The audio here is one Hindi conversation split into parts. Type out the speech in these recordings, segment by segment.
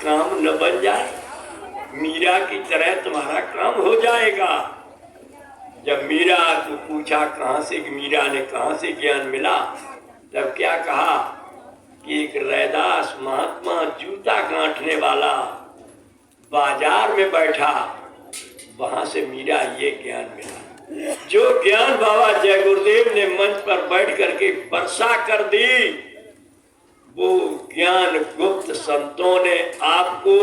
काम न बन जाए, मीरा की तरह तुम्हारा काम हो जाएगा। जब मीरा को पूछा कहाँ से, मीरा ने कहाँ से ज्ञान मिला, तब क्या कहा कि एक रैदास महात्मा जूता गांठने वाला बाजार में बैठा, वहां से मीरा ये ज्ञान मिला। जो ज्ञान बाबा जय गुरुदेव ने मंच पर बैठ करके वर्षा कर दी, वो ज्ञान गुप्त संतों ने आपको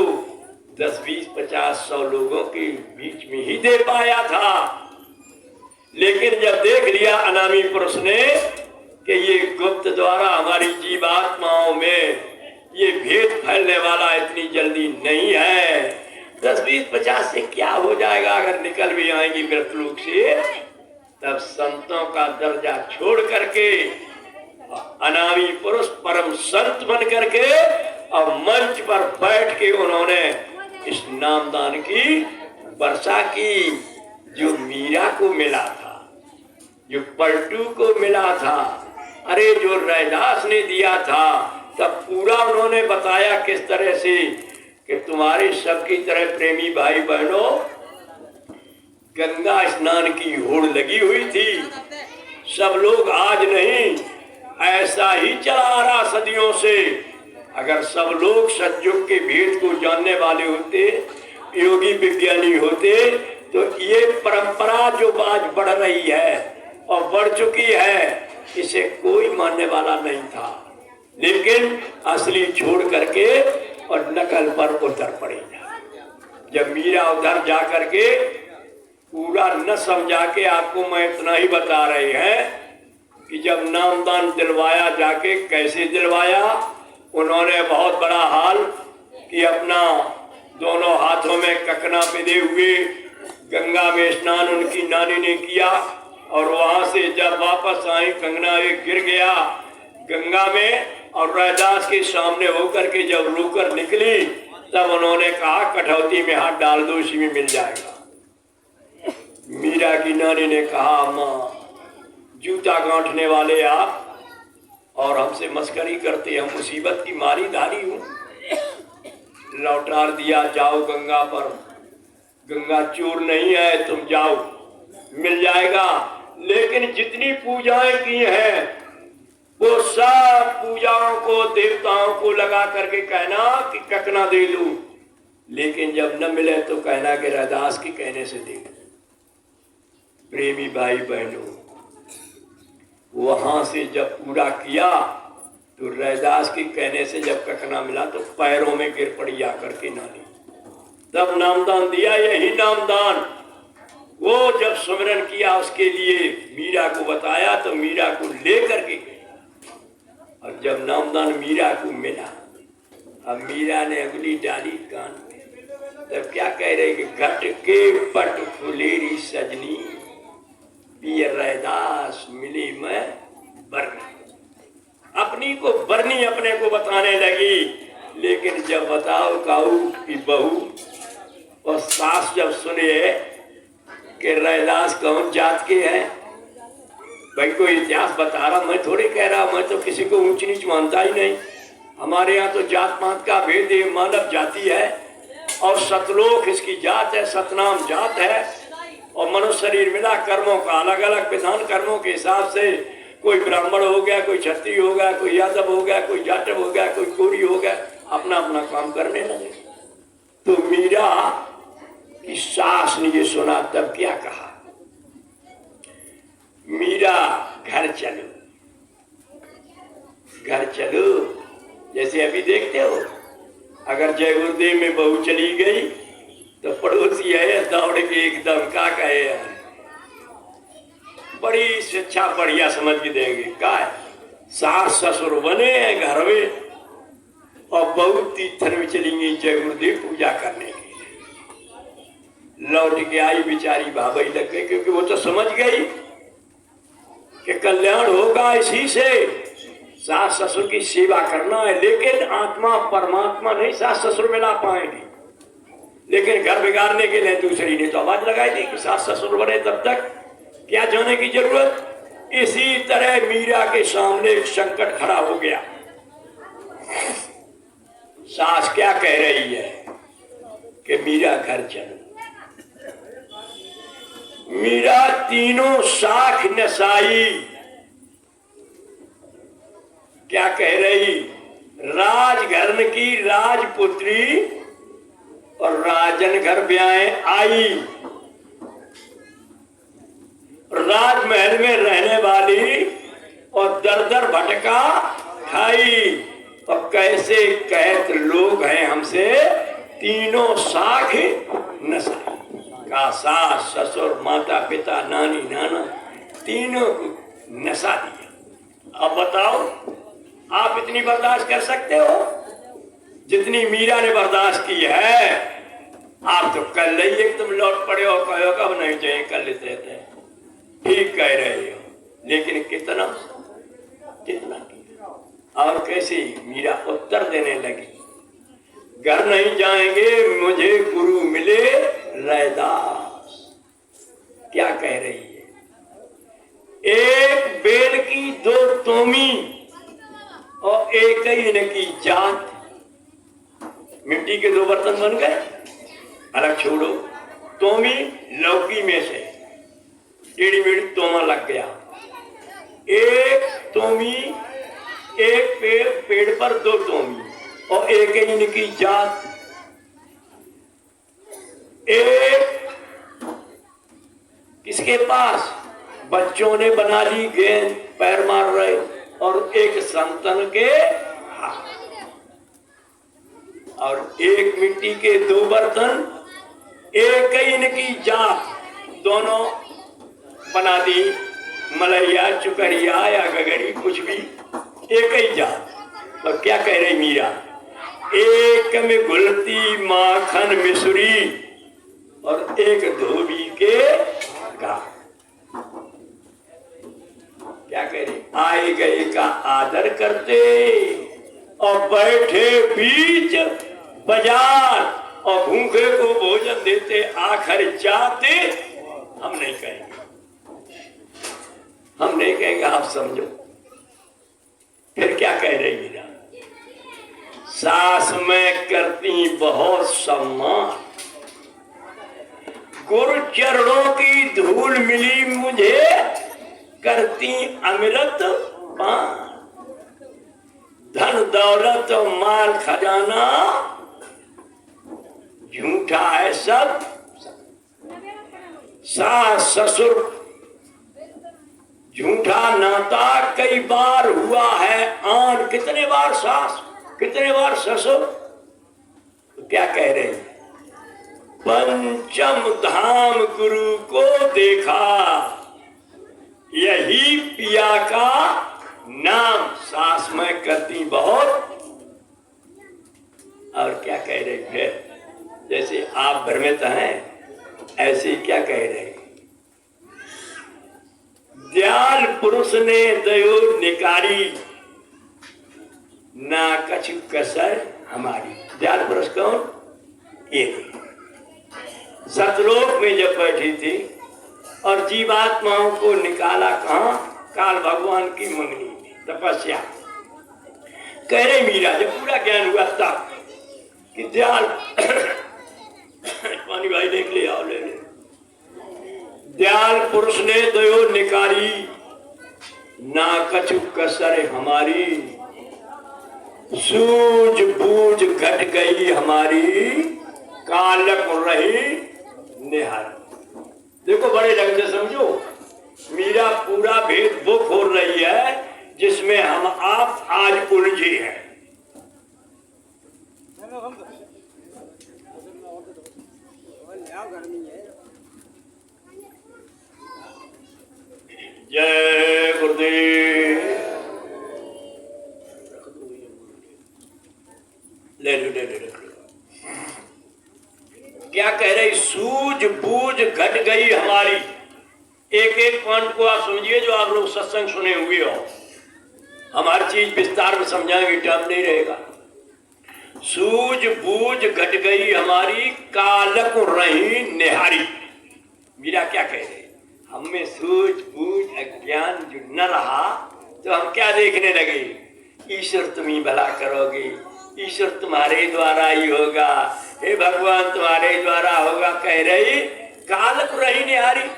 10, 20, 50, 100 लोगों के बीच में ही दे पाया था। लेकिन जब देख लिया अनामी पुरुष ने कि ये गुप्त द्वारा हमारी जीवात्माओं में ये भेद फैलने वाला इतनी जल्दी नहीं है, 10, 20, 50 से क्या हो जाएगा अगर निकल भी आएंगी मृतलोक से, तब संतों का दर्जा छोड़ करके अनामी पुरुष परम संत बन करके और मंच पर बैठ के उन्होंने इस नामदान की वर्षा की। जो मीरा को मिला था, जो पलटू को मिला था, अरे जो रैदास ने दिया था, तब पूरा उन्होंने बताया किस तरह से कि तुम्हारे सबकी तरह प्रेमी भाई बहनों, गंगा स्नान की होड़ लगी हुई थी। सब लोग आज नहीं, ऐसा ही चला आ रहा सदियों से। अगर सब लोग सतयुग के भेद को जानने वाले होते, योगी विज्ञानी होते, तो ये परंपरा जो आज बढ़ रही है और बढ़ चुकी है, इसे कोई मानने वाला नहीं था। लेकिन असली छोड़ करके और नकल पर उतर पड़ी। जब मीरा उधर जा करके पूरा न समझा के, आपको मैं इतना ही बता रहे हैं कि जब नामदान दिलवाया, जाके कैसे दिलवाया, उन्होंने बहुत बड़ा हाल कि अपना दोनों हाथों में ककना पिधे हुए गंगा में स्नान उनकी नानी ने किया। और वहां से जब वापस आई, कंगना एक गिर गया गंगा में, और रैदास के सामने होकर के जब रोकर निकली, तब उन्होंने कहा कठौती में हाथ डाल दो, इसी में मिल जाएगा। मीरा की नानी ने कहा, माँ जूता गांठने वाले आप और हमसे मस्करी करते, हम मुसीबत की मारी धारी हूँ। लौटार दिया, जाओ गंगा पर, गंगा चोर नहीं है, तुम जाओ मिल जाएगा। लेकिन जितनी पूजाएं की हैं, वो सब पूजाओं को देवताओं को लगा करके कहना कि ककना दे लूं, लेकिन जब न मिले तो कहना कि रैदास के कहने से दे। प्रेमी भाई बहनों, वहां से जब पूरा किया तो रैदास के कहने से जब ककना मिला तो पैरों में गिर पड़ी आकर के नानी, तब नामदान दिया। यही नामदान वो जब सुमिरन किया, उसके लिए मीरा को बताया, तो मीरा को लेकर के गई। और जब नामदान मीरा को मिला, अब मीरा ने अगली डाली कान में, तब क्या कह रहे कि घट के पट फुलेरी सजनी, पिय रैदास मिली मैं बरनी। अपनी को बरनी अपने को बताने लगी। लेकिन जब बताओ काऊ की बहू और सास जब सुने कि रैदास कौन जात के हैं, भाई कोई इतिहास बता रहा, मैं थोड़ी कह रहा, मैं तो किसी को ऊंच नीच मानता ही नहीं। हमारे यहाँ तो जात पात का भेद है, मानव जाति है और सतलोक इसकी जात है, सतनाम जात है। और मनुष्य शरीर मिला कर्मों का अलग अलग विधान, कर्मों के हिसाब से कोई ब्राह्मण हो गया, कोई क्षत्रिय हो गया, कोई यादव हो गया, कोई जाटव हो गया, कोई कोरी हो गया, अपना अपना काम करने लगे। तो मीरा की सास ने ये सुना, तब क्या कहा, मीरा घर चलो, घर चलो। जैसे अभी देखते हो, अगर जय गुरुदेव में बहू चली गई तो पड़ोसी है दौड़ के एकदम का कहे, बड़ी शिक्षा बढ़िया समझ के देंगे। का सास ससुर बने हैं घर में और बहू तीर्थन में चलेंगी जय गुरुदेव पूजा करने के लिए। लौट के आई बेचारी भाभई लग गई, क्योंकि वो तो समझ गई कि कल्याण होगा इसी से, सास ससुर की सेवा करना है। लेकिन आत्मा परमात्मा नहीं सास ससुर मिला पाएंगे। लेकिन घर बिगाड़ने के लिए दूसरी ने तो आवाज लगाई थी कि सास ससुर बने, तब तक क्या जाने की जरूरत। इसी तरह मीरा के सामने एक संकट खड़ा हो गया। सास क्या कह रही है कि मीरा घर चलो। मीरा तीनों साख नसाई क्या कह रही, राजघरन की राजपुत्री और राजन घर ब्याह आई, राजमहल में रहने वाली और दर दर भटका खाई। और कैसे कहत लोग हैं हमसे, तीनों साख नसाई का, सास ससुर माता पिता नानी नाना तीनों को नशा दिया। अब बताओ आप इतनी बर्दाश्त कर सकते हो जितनी मीरा ने बर्दाश्त की है? आप तो कल ही एकदम लौट पड़े हो, कहो कब नहीं चाहिए कर लेते थे। ठीक कह रहे हो, लेकिन कितना कितना और कैसे मीरा उत्तर देने लगी, घर नहीं जाएंगे मुझे गुरु मिले रैदास। क्या कह रही है, एक बेल की दो तोमी और एक ही इनकी जात। मिट्टी के दो बर्तन बन गए, अलग छोड़ो, तोमी लौकी में से टेढ़ी मेढ़ी तोमा लग गया, एक तोमी, एक पेड़ पर दो तोमी और एक ही इनकी जात। एक किसके पास बच्चों ने बना ली गेंद, पैर मार रहे, और एक संतन के हाथ, और एक मिट्टी के दो बर्तन, एक ही इनकी जात, दोनों बना दी, मलैया चुकरिया या गगरी कुछ भी, एक ही जात। तो क्या कह रही मीरा, एक में घुलती माखन मिसरी और एक धोबी के गाय। क्या कह रही, आए गए का आदर करते और बैठे बीच बाजार और भूखे को भोजन देते आखिर जाते। हम नहीं कहेंगे, हम नहीं कहेंगे, आप समझो। फिर क्या कह रही मीरा, सास में करती बहुत सम्मान, गुरु चरणों की धूल मिली मुझे करती अमृत पान, धन दौलत माल खजाना झूठा है सब, सास ससुर झूठा नाता कई बार हुआ है आन, कितने बार सास कितने बार ससुर। तो क्या कह रहे हैं, पंचम धाम गुरु को देखा यही पिया का नाम, सास में करती बहुत। और क्या कह रहे फिर, जैसे आप भ्रमित हैं ऐसे क्या कह रहे, दयाल पुरुष ने दयो निकारी ना कछु कसर हमारी। दयाल पुरुष कौन, एक सतलोक में जब बैठी थी और जीवात्माओं को निकाला कहां, काल भगवान की मंगनी में तपस्या। कह रहे मीरा जब पूरा ज्ञान हुआ तब कि दयाल पानी भाई देख ले, आओ ले ले। दयाल पुरुष ने दयो निकारी ना कछु कसर हमारी, सूझ बूझ घट गई हमारी, कालक रही निहार। देखो बड़े ढंग से समझो, मीरा पूरा भेद वो खोल रही है जिसमें हम आप आज उलझे हैं। जय गुरुदेव। ले लो ले लो। क्या कह रही, सूझ बूझ घट गई हमारी। एक एक पॉइंट को आप समझिए जो आप लोग सत्संग सुने हुए हो, हम हर चीज विस्तार में समझाएंगे, टाइम नहीं रहेगा। सूझ बूझ घट गई हमारी, कालक रही निहारी। मीरा क्या कह रही, हमें सूझ बूझ अज्ञान जो न रहा तो हम क्या देखने लगे, ईश्वर तुम ही भला करोगे, ईश्वर तुम्हारे द्वारा ही होगा, हे भगवान तुम्हारे द्वारा होगा कह रही काल रही निहारी।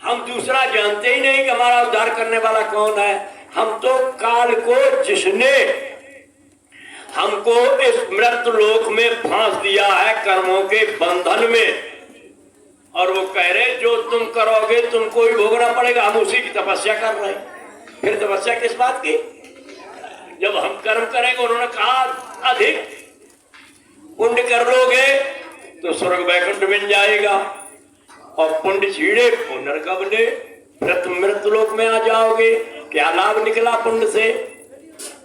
हम दूसरा जानते ही नहीं कि हमारा उद्धार करने वाला कौन है। हम तो काल को, जिसने हमको इस मृत लोक में फांस दिया है कर्मों के बंधन में, और वो कह रहे जो तुम करोगे तुमको ही भोगना पड़ेगा। हम उसी की तपस्या कर रहे हैं। फिर तपस्या किस बात की? जब हम कर्म करेंगे, उन्होंने कहा अधिक पुण्य कर लोगे तो स्वर्ग वैकुंठ मिल जाएगा, और पुण्य छीड़े पुनर्क बने मृत लोक में आ जाओगे। क्या लाभ निकला पुण्य से?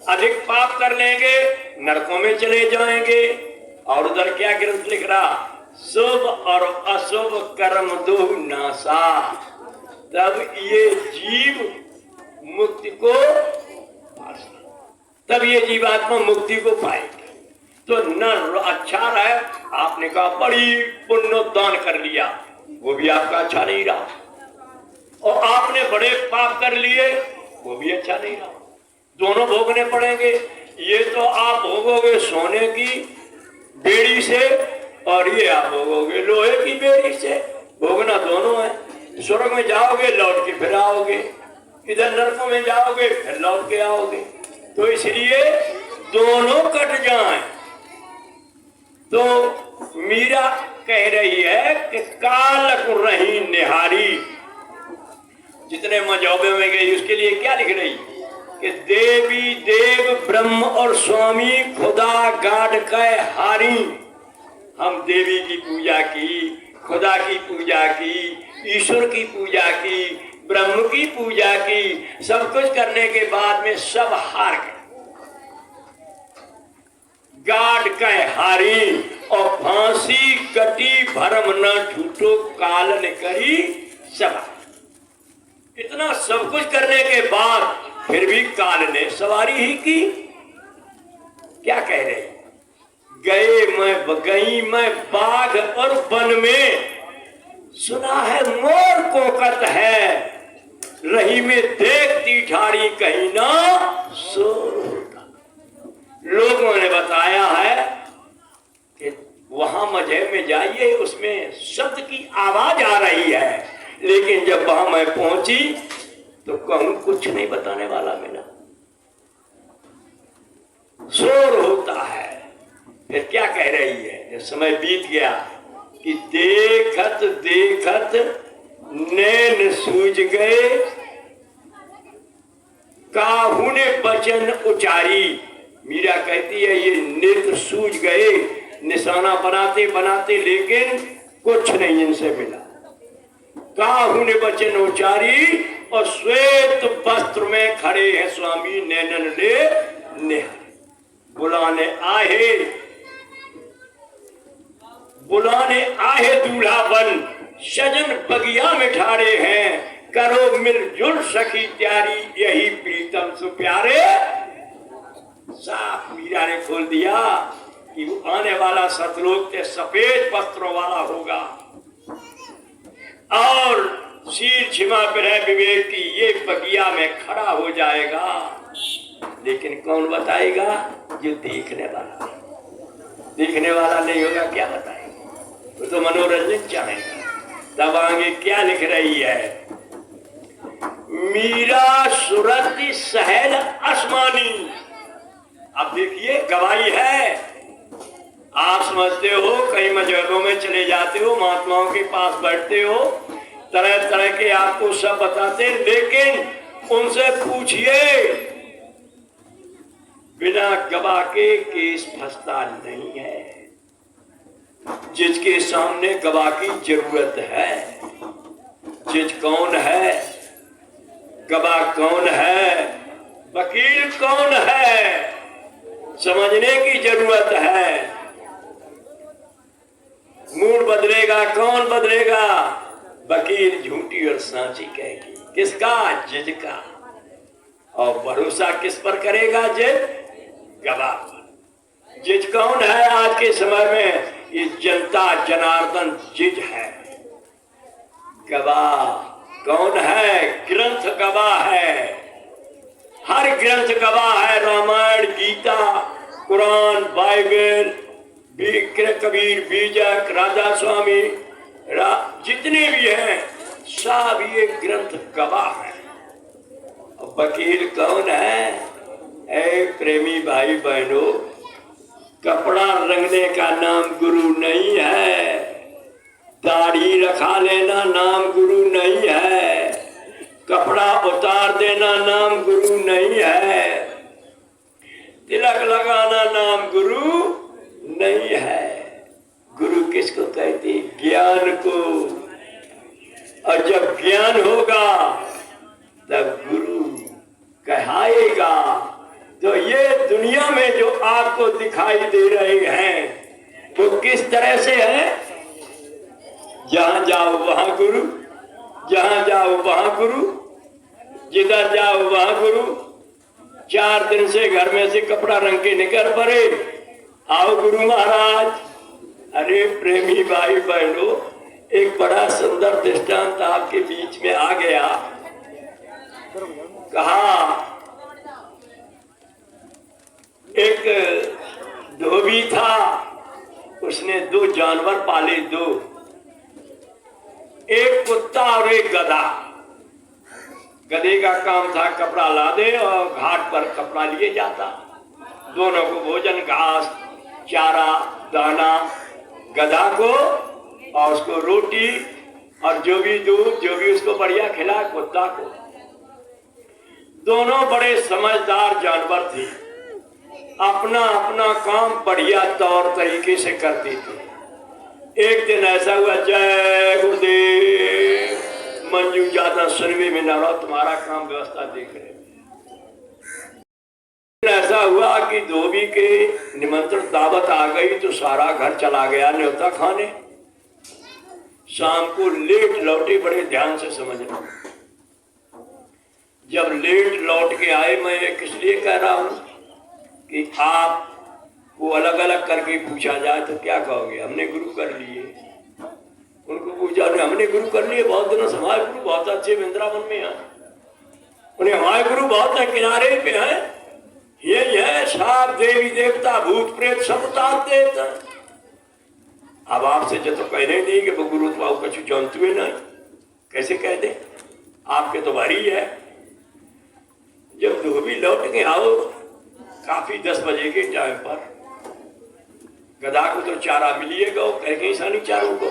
अधिक पाप कर लेंगे, नरकों में चले जाएंगे। और उधर क्या ग्रंथ लिख रहा? शुभ और अशुभ कर्म दो नासा, तब ये जीव मुक्ति को, तब ये जीवात्मा मुक्ति को पाएगी। तो न अच्छा रहे, आपने कहा बड़ी पुण्य दान कर लिया, वो भी आपका अच्छा नहीं रहा, और आपने बड़े पाप कर लिए, वो भी अच्छा नहीं रहा। दोनों भोगने पड़ेंगे। ये तो आप भोगोगे सोने की बेड़ी से, और ये आप भोगोगे लोहे की बेड़ी से। भोगना दोनों है। स्वर्ग में जाओगे लौट के फिर आओगे, इधर नरकों में जाओगे फिर लौट के आओगे। तो इसलिए दोनों कट जाएं। तो मीरा कह रही है कि काल रही निहारी। जितने मजौबे में गई उसके लिए क्या लिख रही कि देवी देव ब्रह्म और स्वामी खुदा गाड कै हारी। हम देवी की पूजा की, खुदा की पूजा की, ईश्वर की पूजा की, ब्रह्म की पूजा की, सब कुछ करने के बाद में सब हार गए। गाड कै हारी और फांसी कटी भरम न झूठो काल ने करी सवारी। इतना सब कुछ करने के बाद फिर भी काल ने सवारी ही की। क्या कह रहे? गई मैं बाघ और वन में, सुना है मोर कोकत है, रही में देखती ठाड़ी कहीं ना सो। लोगों ने बताया है कि वहां मजहब में जाइए, उसमें शब्द की आवाज आ रही है, लेकिन जब वहां मैं पहुंची तो कहूं कुछ नहीं बताने वाला मिला, शोर होता है। फिर क्या कह रही है? जब समय बीत गया कि देखत देखत नैन सूझ गए, काहू ने वचन उचारी। मीरा कहती है ये नेत्र सूझ गए, निशाना बनाते बनाते, लेकिन कुछ नहीं इनसे मिला। काहू ने वचन उचारी और श्वेत वस्त्र में खड़े हैं स्वामी नैनन ले निहारे। बुलाने आए दूल्हा बन, सजन बगिया में ठाड़े हैं, करो मिलजुल सखी त्यारी, यही प्रीतम सुप्यारे। साफ मीरा ने खोल दिया कि वो आने वाला सतलोक के सफेद वस्त्रों वाला होगा, और शील छिमा विरह विवेक की ये बगिया में खड़ा हो जाएगा। लेकिन कौन बताएगा? जो देखने वाला। देखने वाला नहीं होगा क्या बताएगा? वो तो मनोरंजन चाहेगा। तब आगे क्या लिख रही है? मीरा सुरति सहल आसमानी। अब देखिए गवाही है। आप समझते हो कई मजहबों में चले जाते हो, महात्माओं के पास बैठते हो, तरह तरह के आपको सब बताते, लेकिन उनसे पूछिए, बिना गवाह के केस फंसता नहीं है। जज के सामने गवाह की जरूरत है। जज कौन है? गवाह कौन है? वकील कौन है? समझने की जरूरत है। मूड बदलेगा, कौन बदलेगा? वकील झूठी और सांची कहेगी। किसका? जज का। और भरोसा किस पर करेगा? जज गवाह पर। जज कौन है आज के समय में? ये जनता जनार्दन जज है। गवाह कौन है? ग्रंथ गवाह है। हर ग्रंथ गवाह है। रामायण, गीता, कुरान, बाइबल, कबीर, बीजक, राधा स्वामी, जितने भी हैं सब ये ग्रंथ गवाह हैं। वकील कौन है? ऐ प्रेमी भाई बहनों, कपड़ा रंगने का नाम गुरु नहीं है, दाढ़ी रखा लेना नाम गुरु नहीं है, कपड़ा उतार देना नाम गुरु नहीं है, तिलक लगाना नाम गुरु नहीं है। गुरु किसको कहते? ज्ञान को। और जब ज्ञान होगा तब गुरु कहाएगा। तो ये दुनिया में जो आपको दिखाई दे रहे हैं वो किस तरह से है? जहां जाओ वहां गुरु, जहां जाओ वहां गुरु, जिधर जाओ वहां गुरु। 4 दिन से घर में से कपड़ा रंग के निकल पड़े, आओ गुरु महाराज। अरे प्रेमी भाई बहनों, एक बड़ा सुंदर दृष्टांत आपके बीच में आ गया। कहा एक धोबी था, उसने 2 जानवर पाले, 2, एक कुत्ता और एक गधा। गधे का काम था कपड़ा लादे और घाट पर कपड़ा लिए जाता। दोनों को भोजन, घास, चारा, दाना, गधा को और उसको रोटी और जो भी दूध, जो भी उसको बढ़िया खिला कुत्ता को। दोनों बड़े समझदार जानवर थे, अपना अपना काम बढ़िया तौर तरीके से करते थे। एक दिन ऐसा हुआ, जय गुरुदेव, मंजू ज्यादा सुनवे में न रहो, तुम्हारा काम व्यवस्था देख रहे। ऐसा हुआ कि धोबी के निमंत्रण दावत आ गई तो सारा घर चला गया न्योता खाने। शाम को लेट लौटे, बड़े ध्यान से समझना। जब लेट लौट के आए, मैं किस लिए कह रहा हूं कि आप को अलग अलग करके पूछा जाए तो क्या कहोगे? हमने गुरु कर लिए। उनको पूछा, हमने गुरु कर लिए, बहुत दिनों से हमारे गुरु बहुत अच्छे वृंदावन में हैं, उन्हें हमारे गुरु बहुत है, किनारे पे हैं, ये है साफ देवी देवता भूत प्रेत सब ताक देता। अब आपसे जो तो कह नहीं कि वो गुरु तो कछु जानते हुए नहीं, कैसे कह दे? आपके तो भारी है। जब धोबी लौट के आओ काफी 10 बजे के टाइम पर, गधा को तो चारा मिलिएगा, कह के सानी चारों को।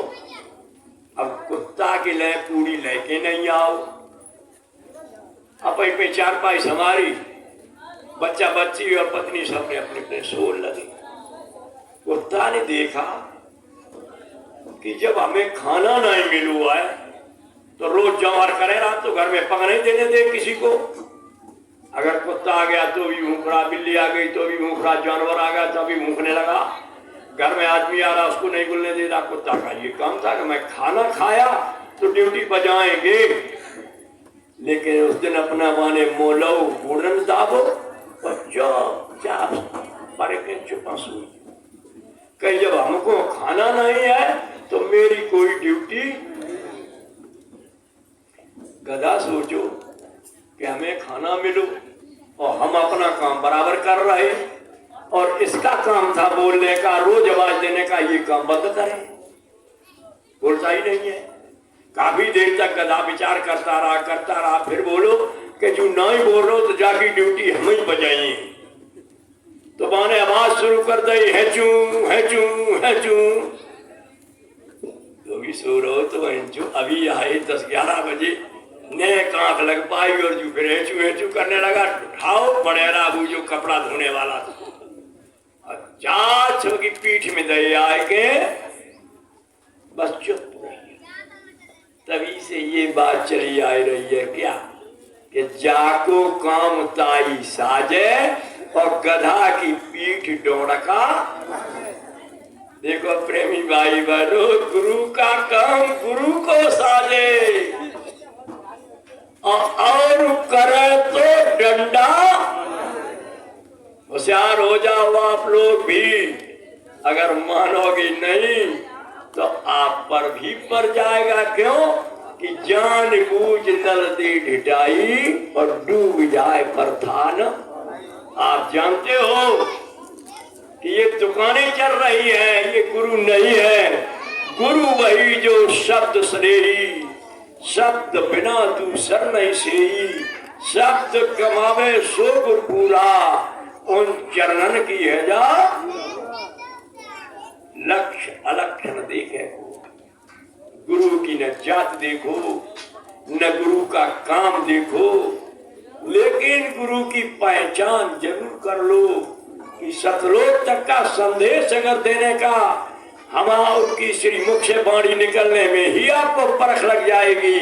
अब कुत्ता के लिए पूरी लेके नहीं आओ, अब पे 4 पाई हमारी बच्चा बच्ची और पत्नी सबने अपने अपने सोल लगे। कुत्ता ने देखा कि जब हमें खाना नहीं मिल हुआ है तो रोज जवार करे रात, तो घर में पक नहीं देने दे किसी को। अगर कुत्ता आ गया तो भी भूखरा, बिल्ली आ गई तो भी भूखरा, जानवर आ गया तो भी भूखने लगा, घर में आदमी आ रहा उसको नहीं बोलने दे रहा। कुत्ता का ये काम था कि मैं खाना खाया तो ड्यूटी बजाएंगे, लेकिन उस दिन अपना माने मोलो बूढ़न दाबो चुपा सुई। कहीं जब हमको खाना नहीं है तो मेरी कोई ड्यूटी। गधा सोचो कि हमें खाना मिलो और हम अपना काम बराबर कर रहे, और इसका काम था बोलने का, रोज आवाज देने का, ये काम बंद करें, बोलता ही नहीं है। काफी देर तक गधा विचार करता रहा, फिर बोलो कि जो नहीं बोल रहे हो तो जाके ड्यूटी हम ही बजाइए। तो माने आवाज शुरू कर दी, हैचू हैचू हैचू। तो भी सो रहो तो हैचू अभी आए 10-11 बजे, ने आंख लग पाई और जो फिर हैचू हैचू करने लगा। उठाओ बड़ेरा वो जो कपड़ा धोने वाला था, चाचो की पीठ में दे आए के बस चुप। तभी से ये बात चली आ रही है क्या कि जाको काम ताई साजे और गधा की पीठ डोड़का। देखो प्रेमी भाई बहनों, गुरु का काम गुरु को साजे और करे तो डंडा। होशियार हो जाओ आप लोग भी, अगर मानोगे नहीं तो आप पर भी पड़ जाएगा। क्यों कि जान बूझ नल दे ढिटाई और डूब जाए परथान। आप जानते हो कि ये दुकानें चल रही है, ये गुरु नहीं है। गुरु वही जो शब्द स्नेही, शब्द बिना तू सर नहीं सेही, शब्द कमावे सो गुर पूरा, उन चरणन की है जा लक्ष्य अलक्षण देखे। गुरु की न जात देखो, न गुरु का काम देखो, लेकिन गुरु की पहचान जरूर कर लो कि सतलोक तक का संदेश अगर देने का हमारा उनकी श्री मुख से वाणी निकलने में ही आपको परख लग जाएगी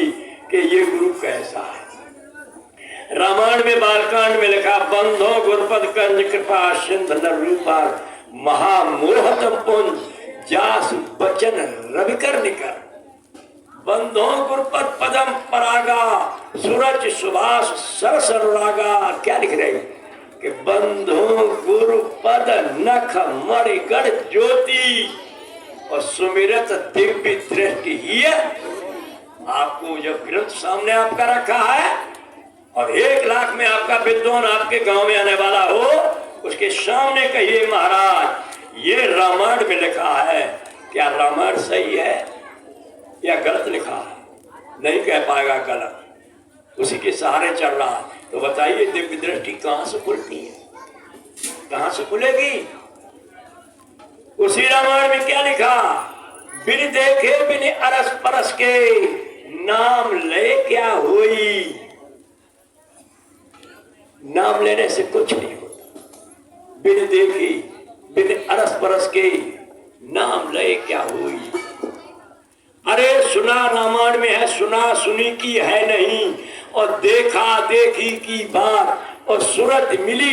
कि ये गुरु कैसा है। रामायण में बालकांड में लिखा, बंधो गुरपद कंज कृपा सिंध नरूपर, महामोहतम पुंज जास बचन रविकर निकर। बंधो गुरपद पदम परागा, सूरज सुभाष सरस अनुरागा। क्या लिख रहे कि बंधो गुरुपद नख मणिगढ़ ज्योति और सुमिरत दिव्य दृष्टि ही है। आपको जब ग्रंथ सामने आपका रखा है और 1 लाख में आपका विद्वान आपके गांव में आने वाला हो, उसके सामने कहिए महाराज ये रामायण में लिखा है, क्या रामायण सही है या गलत लिखा है? नहीं कह पाएगा गलत, उसी के सहारे चल रहा है। तो बताइए दिव्य दृष्टि कहां से खुलती है, कहां से खुलेगी? उसी रामायण में क्या लिखा, बिन देखे बिन अरस परस के, नाम ले क्या हुई। नाम लेने से कुछ नहीं होता। बिन देखी बिन अरस परस के, नाम ले क्या हुई। अरे सुना रामायण में है, सुना सुनी की है नहीं, और देखा देखी की बात, और सूरत मिली